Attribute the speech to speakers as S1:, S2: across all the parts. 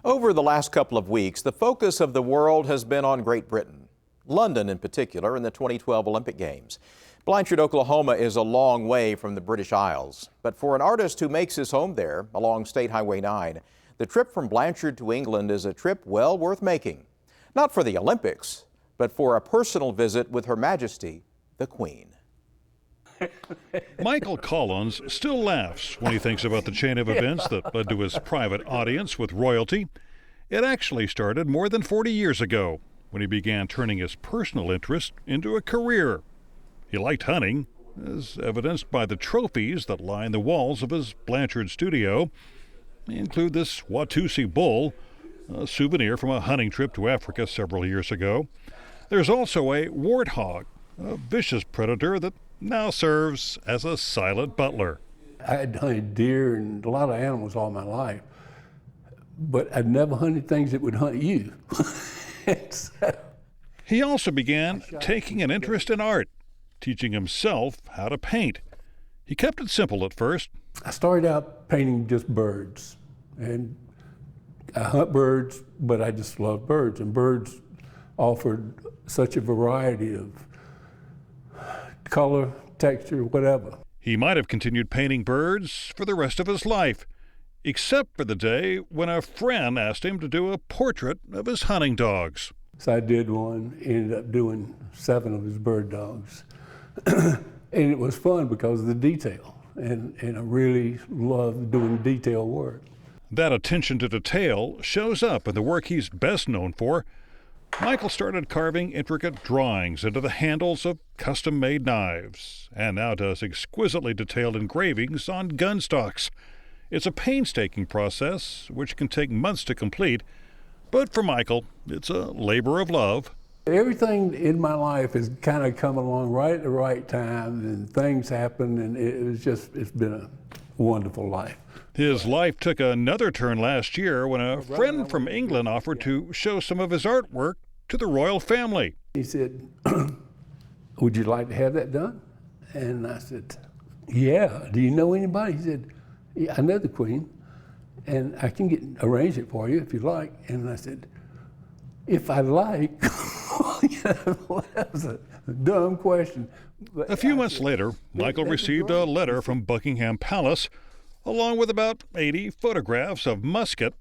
S1: Over the last couple of weeks, the focus of the world has been on Great Britain, London in particular, in the 2012 Olympic Games. Blanchard, Oklahoma is a long way from the British Isles, but for an artist who makes his home there along State Highway 9, the trip from Blanchard to England is a trip well worth making. Not for the Olympics, but for a personal visit with Her Majesty, the Queen.
S2: Michael Collins still laughs when he thinks about the chain of events that led to his private audience with royalty. It actually started more than 40 years ago when he began turning his personal interest into a career. He liked hunting, as evidenced by the trophies that line the walls of his Blanchard studio. They include this Watusi bull, a souvenir from a hunting trip to Africa several years ago. There's also a warthog, a vicious predator that now serves as a silent butler.
S3: I had hunted deer and a lot of animals all my life, but I'd never hunted things that would hunt you.
S2: He also began taking an interest in art, teaching himself how to paint. He kept it simple at first.
S3: I started out painting just birds, and I hunt birds, but I just love birds, and birds offered such a variety of color, texture, whatever.
S2: He might have continued painting birds for the rest of his life, except for the day when a friend asked him to do a portrait of his hunting dogs.
S3: So I did one, ended up doing 7 of his bird dogs. And it was fun because of the detail, and I really love doing detail work.
S2: That attention to detail shows up in the work he's best known for. Michael started carving intricate drawings into the handles of custom-made knives, and now does exquisitely detailed engravings on gun stocks. It's a painstaking process, which can take months to complete, but for Michael, it's a labor of love.
S3: Everything in my life has kind of come along right at the right time, and things happen, and it's been a wonderful life.
S2: His life took another turn last year when a friend from England offered to show some of his artwork to the royal family.
S3: He said, "Would you like to have that done?" And I said, "Yeah. Do you know anybody?" He said, "Yeah, I know the Queen, and I can arrange it for you if you like." And I said, "If I like." That was a dumb question.
S2: A few months later, Michael received a letter from Buckingham Palace, along with about 80 photographs of Musket,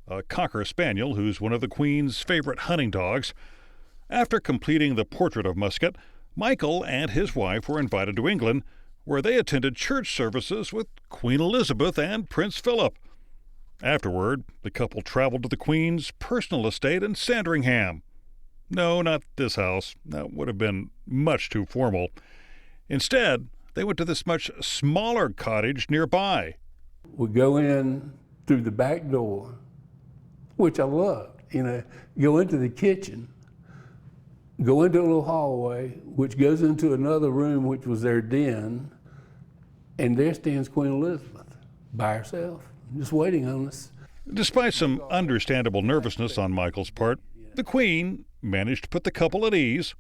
S2: a Cocker Spaniel who's one of the Queen's favorite hunting dogs. After completing the portrait of Musket, Michael and his wife were invited to England, where they attended church services with Queen Elizabeth and Prince Philip. Afterward, the couple traveled to the Queen's personal estate in Sandringham. No, not this house. That would have been much too formal. Instead, they went to this much smaller cottage nearby.
S3: We go in through the back door, which I loved. Go into the kitchen, go into a little hallway, which goes into another room, which was their den, and there stands Queen Elizabeth by herself, just waiting on us.
S2: Despite some understandable nervousness on Michael's part, the Queen managed to put the couple at ease.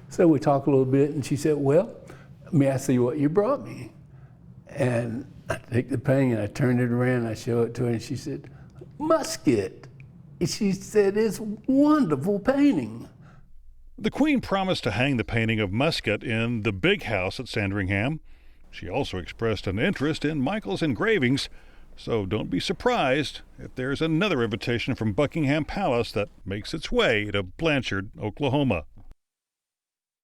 S3: So we talked a little bit, and she said, "Well, may I see what you brought me?" And I take the painting, and I turned it around, and I show it to her, and she said, "Musket." And she said, "It's a wonderful painting."
S2: The Queen promised to hang the painting of Musket in the big house at Sandringham. She also expressed an interest in Michael's engravings, so don't be surprised if there's another invitation from Buckingham Palace that makes its way to Blanchard, Oklahoma.